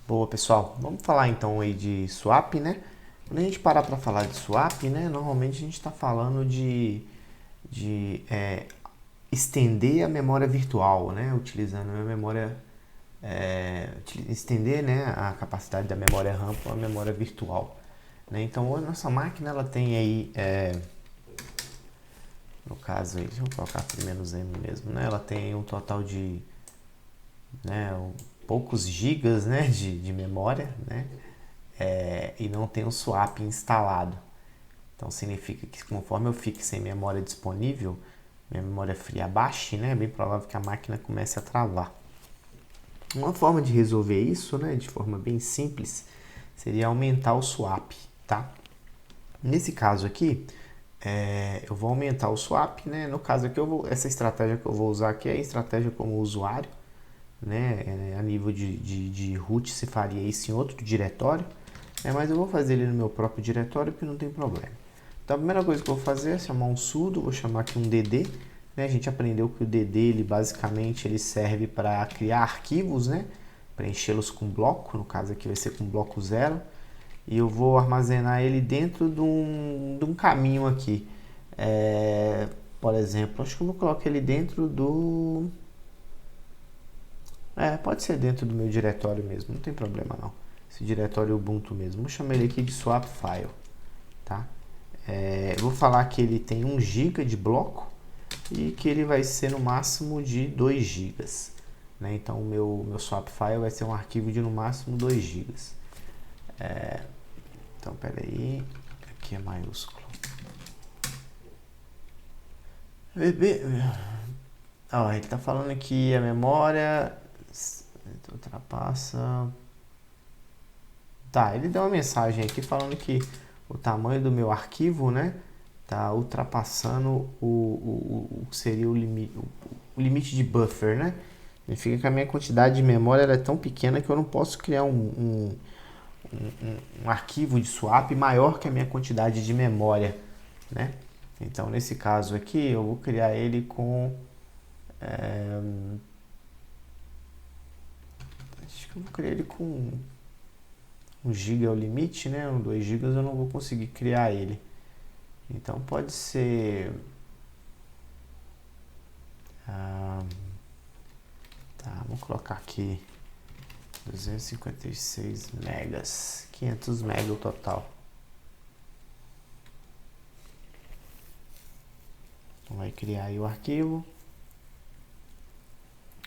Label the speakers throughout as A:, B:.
A: Boa, pessoal. Vamos falar então aí de swap, né? Quando a gente parar para falar de swap, né? Normalmente a gente está falando de estender a memória virtual, né? Utilizando a memória, estender, né, a capacidade da memória RAM para a memória virtual, né? Então, a nossa máquina ela tem aí, no caso aí, deixa eu colocar primeiro "-m" mesmo, né? Ela tem um total de, né, poucos gigas, né, de memória, né? E não tem o swap instalado. Então significa que conforme eu fique sem memória disponível, minha memória fria baixe, né, é bem provável que a máquina comece a travar. Uma forma de resolver isso, né, de forma bem simples, seria aumentar o swap, tá? Nesse caso aqui, eu vou aumentar o swap, né? No caso aqui, essa estratégia que eu vou usar aqui é a estratégia como usuário, né? A nível de root se faria isso em outro diretório, né? Mas eu vou fazer ele no meu próprio diretório porque não tem problema. Então a primeira coisa que eu vou fazer é chamar um sudo, vou chamar aqui um dd, né? A gente aprendeu que o dd ele basicamente ele serve para criar arquivos, né? Preenchê-los com bloco, no caso aqui vai ser com bloco 0, e eu vou armazenar ele dentro de um caminho aqui. Por exemplo, acho que eu vou colocar ele dentro do... pode ser dentro do meu diretório mesmo, não tem problema não. Esse diretório Ubuntu mesmo. Vou chamar ele aqui de swap file, tá? Eu vou falar que ele tem 1 GB de bloco e que ele vai ser no máximo de 2 GB, né? Então o meu swap file vai ser um arquivo de no máximo 2 GB. Então peraí, aqui é maiúsculo. Ó, ele está falando que a memória ultrapassa... Tá, ele deu uma mensagem aqui falando que o tamanho do meu arquivo, né, tá ultrapassando o que seria o limite de buffer, né? Significa que a minha quantidade de memória é tão pequena que eu não posso criar um arquivo de swap maior que a minha quantidade de memória, né? Então, nesse caso aqui, eu vou criar ele com... acho que eu vou criar ele com 1 GB é o limite, né? 2 GB eu não vou conseguir criar ele. Então pode ser... tá, vou colocar aqui 256 megas, 500 megas o total. Então vai criar aí o arquivo.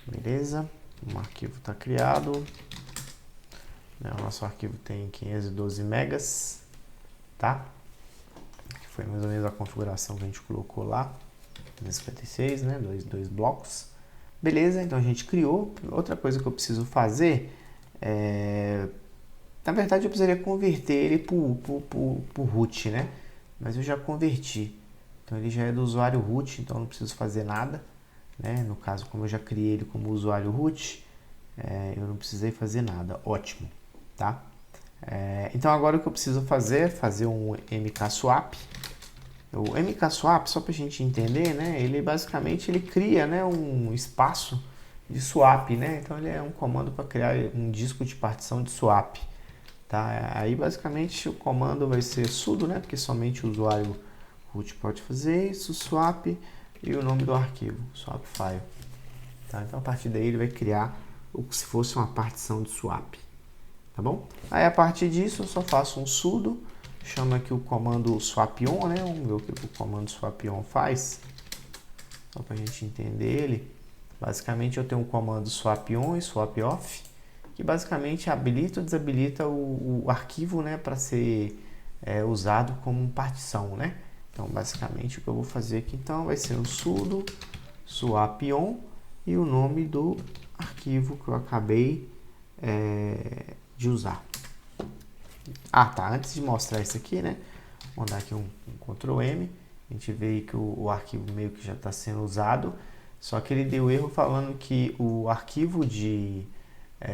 A: Beleza, o arquivo está criado. O nosso arquivo tem 512 megas, tá? Que foi mais ou menos a configuração que a gente colocou lá. 256, né? Dois blocos. Beleza, então a gente criou. Outra coisa que eu preciso fazer na verdade eu precisaria converter ele por root, né? Mas eu já converti. Então ele já é do usuário root, então não preciso fazer nada, né? No caso, como eu já criei ele como usuário root, eu não precisei fazer nada. Ótimo, tá? Então agora o que eu preciso fazer é fazer um mkswap. O mkswap, só para a gente entender, né? Ele basicamente ele cria, né, um espaço de swap, né? Então ele é um comando para criar um disco de partição de swap, tá? Aí basicamente o comando vai ser sudo, né? Porque somente o usuário root pode fazer isso, swap e o nome do arquivo, swap file. Tá? Então a partir daí ele vai criar o que se fosse uma partição de swap, tá bom? Aí a partir disso eu só faço um sudo, chamo aqui o comando swap-on, né? Vamos ver o que o comando swap-on faz, só para a gente entender ele. Basicamente eu tenho um comando swap-on e swap-off, que basicamente habilita ou desabilita o arquivo, né, para ser usado como partição, né? Então basicamente o que eu vou fazer aqui então vai ser o sudo swap-on e o nome do arquivo que eu acabei de usar. Tá, antes de mostrar isso aqui, né, vou dar aqui um Ctrl M, a gente vê que o arquivo meio que já está sendo usado, só que ele deu erro falando que o arquivo de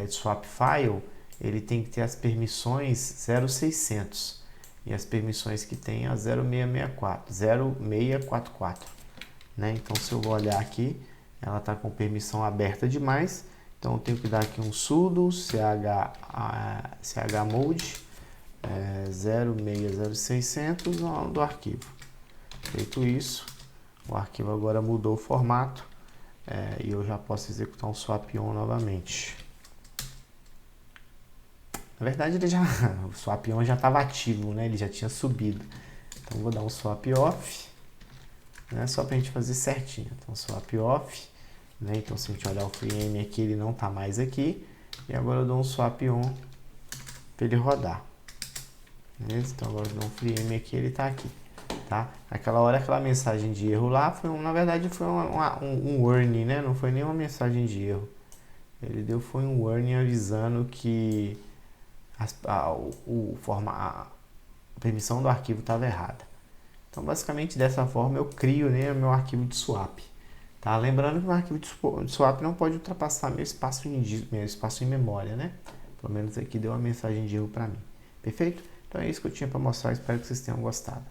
A: swap file, ele tem que ter as permissões 0600, e as permissões que tem a 0644, né? Então se eu vou olhar aqui, ela está com permissão aberta demais, Então eu tenho que dar aqui um sudo chmod 0600600 o nome do arquivo. Feito isso, o arquivo agora mudou o formato e eu já posso executar um swap on novamente. Na verdade, o swap on já estava ativo, né? Ele já tinha subido. Então vou dar um swap off, né? Só para a gente fazer certinho. Então swap off, né? Então se a gente olhar o FreeM aqui, ele não está mais aqui. E agora eu dou um swap on para ele rodar. Beleza? Então agora eu dou um FreeM aqui, ele está aqui. Tá? Aquela hora, aquela mensagem de erro lá, na verdade foi um warning, né? Não foi nenhuma mensagem de erro. Ele foi um warning avisando que a permissão do arquivo estava errada. Então, basicamente, dessa forma eu crio, né, meu arquivo de swap. Tá? Lembrando que o arquivo de swap não pode ultrapassar meu espaço em memória, né? Pelo menos aqui deu uma mensagem de erro para mim. Perfeito? Então é isso que eu tinha para mostrar. Espero que vocês tenham gostado.